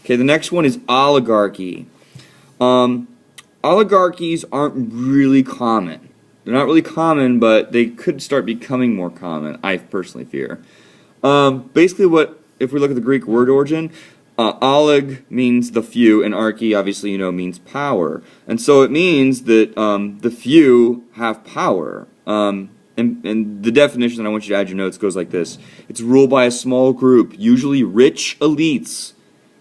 Okay, the next one is oligarchy. Oligarchies aren't really common. They're not really common, but they could start becoming more common, I personally fear. Basically, if we look at the Greek word origin, olig means the few, and archy, obviously, means power. And so it means that the few have power. And the definition that I want you to add your notes goes like this. It's ruled by a small group, usually rich elites,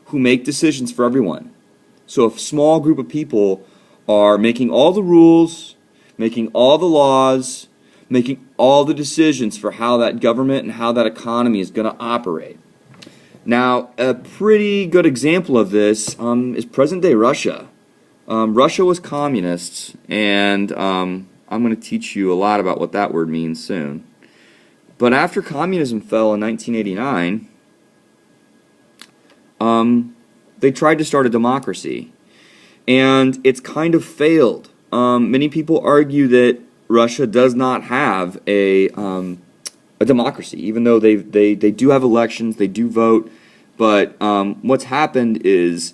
who make decisions for everyone. So a small group of people are making all the rules, making all the laws, making all the decisions for how that government and how that economy is going to operate. Now, a pretty good example of this is present-day Russia. Russia was communist, and I'm going to teach you a lot about what that word means soon. But after communism fell in 1989, they tried to start a democracy, and it's kind of failed. Many people argue that Russia does not have a democracy, even though they do have elections, they do vote. But what's happened is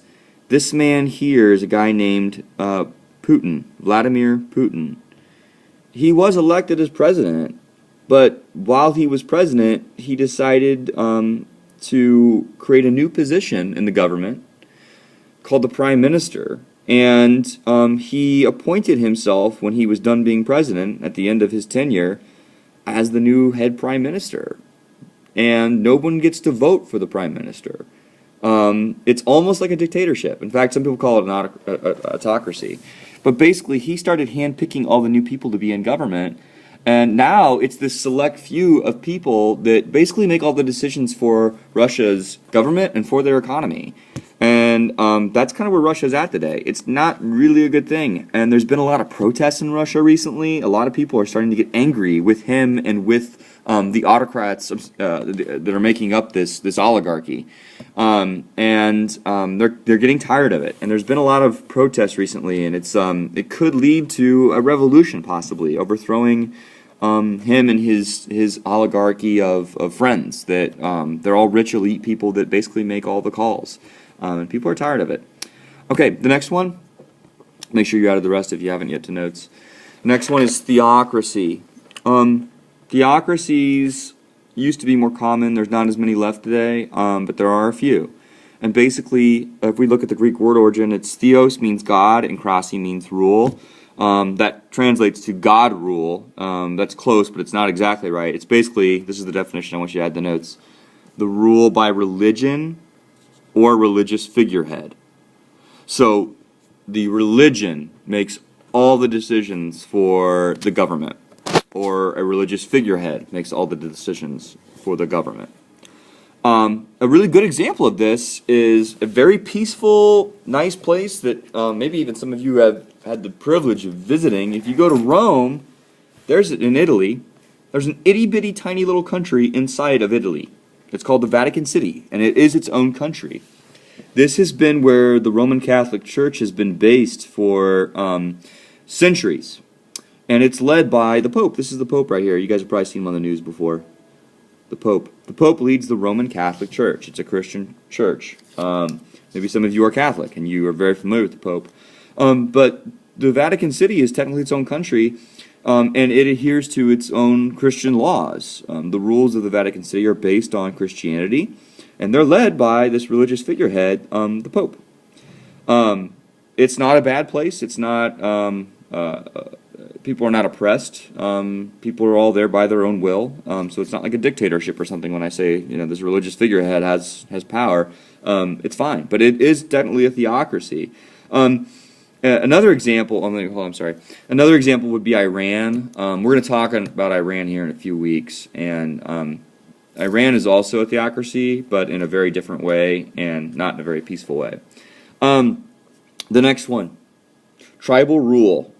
this man here is a guy named Putin, Vladimir Putin. He was elected as president, but while he was president, he decided to create a new position in the government called the Prime Minister. And he appointed himself, when he was done being president, at the end of his tenure, as the new head Prime Minister. And no one gets to vote for the Prime Minister. It's almost like a dictatorship. In fact, some people call it an autocracy. But basically, he started handpicking all the new people to be in government. And now it's this select few of people that basically make all the decisions for Russia's government and for their economy. And that's kind of where Russia's at today. It's not really a good thing. And there's been a lot of protests in Russia recently. A lot of people are starting to get angry with him and with the autocrats that are making up this oligarchy. They're getting tired of it. And there's been a lot of protests recently, and it could lead to a revolution, possibly, overthrowing him and his oligarchy of friends. That they're all rich elite people that basically make all the calls. And people are tired of it. Okay, the next one. Make sure you added the rest if you haven't yet to notes. The next one is theocracy. Theocracies used to be more common. There's not as many left today, but there are a few. And basically, if we look at the Greek word origin, it's theos means God, and krasi means rule. That translates to God rule. That's close, but it's not exactly right. It's basically, this is the definition, I want you to add the notes, the rule by religion or religious figurehead. So the religion makes all the decisions for the government, or a religious figurehead makes all the decisions for the government. A really good example of this is a very peaceful, nice place that maybe even some of you have had the privilege of visiting. If you go to Rome, in Italy, there's an itty-bitty tiny little country inside of Italy. It's called the Vatican City, and it is its own country. This has been where the Roman Catholic Church has been based for centuries. And it's led by the Pope. This is the Pope right here. You guys have probably seen him on the news before. The Pope. The Pope leads the Roman Catholic Church. It's a Christian church. Maybe some of you are Catholic and you are very familiar with the Pope. But the Vatican City is technically its own country, and it adheres to its own Christian laws. The rules of the Vatican City are based on Christianity, and they're led by this religious figurehead, the Pope. It's not a bad place. It's not... people are not oppressed. People are all there by their own will. So it's not like a dictatorship or something when I say, this religious figurehead has power. It's fine. But it is definitely a theocracy. Another example, Another example would be Iran. We're going to talk about Iran here in a few weeks. And Iran is also a theocracy, but in a very different way and not in a very peaceful way. The next one, tribal rule.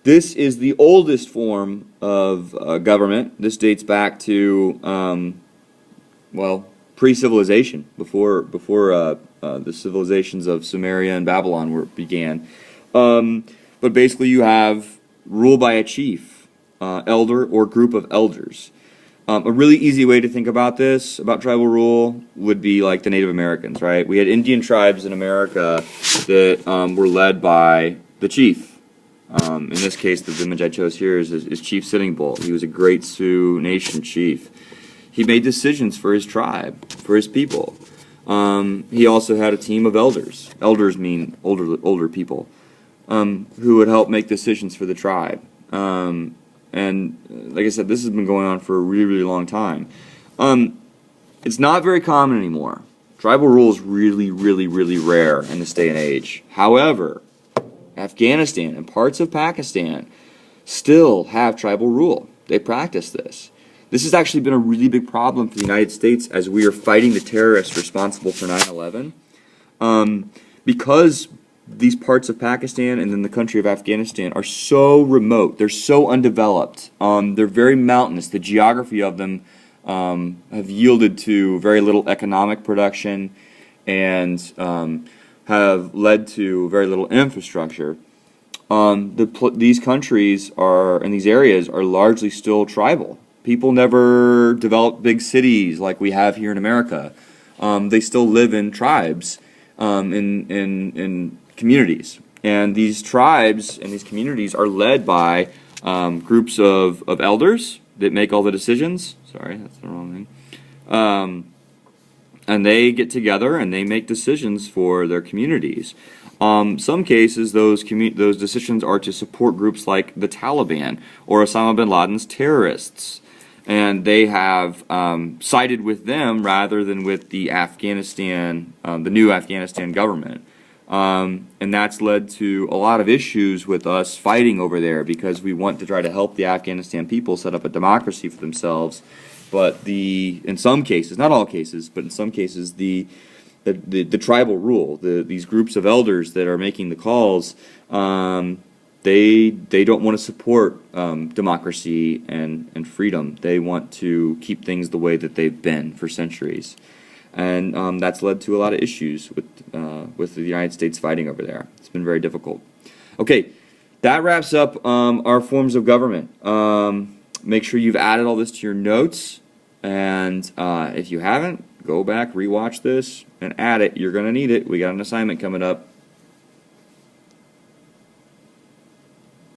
This is the oldest form of government. This dates back to, pre-civilization, before the civilizations of Sumeria and Babylon began. But basically you have rule by a chief, elder, or group of elders. A really easy way to think about this, about tribal rule, would be like the Native Americans, right? We had Indian tribes in America that were led by the chief. In this case, the image I chose here is Chief Sitting Bull. He was a great Sioux Nation chief. He made decisions for his tribe, for his people. He also had a team of elders. Elders mean older people, who would help make decisions for the tribe. And like I said, this has been going on for a really, really long time. It's not very common anymore. Tribal rule is really, really, really rare in this day and age. However, Afghanistan and parts of Pakistan still have tribal rule. They practice this. This has actually been a really big problem for the United States as we are fighting the terrorists responsible for 9/11. Because these parts of Pakistan and then the country of Afghanistan are so remote, they're so undeveloped, they're very mountainous. The geography of them have yielded to very little economic production and have led to very little infrastructure. These countries are, and these areas are largely still tribal. People never developed big cities like we have here in America. They still live in tribes, in communities. And these tribes and these communities are led by groups of elders that make all the decisions. Sorry, that's the wrong thing. And they get together and they make decisions for their communities. Some cases, those decisions are to support groups like the Taliban or Osama bin Laden's terrorists. And they have sided with them rather than with the the new Afghanistan government. And that's led to a lot of issues with us fighting over there because we want to try to help the Afghanistan people set up a democracy for themselves. But in some cases, not all cases, but in some cases, the tribal rule, these groups of elders that are making the calls, they don't want to support democracy and freedom. They want to keep things the way that they've been for centuries. And that's led to a lot of issues with the United States fighting over there. It's been very difficult. Okay, that wraps up our forms of government. Make sure you've added all this to your notes. And if you haven't, go back, rewatch this, and add it. You're going to need it. We got an assignment coming up.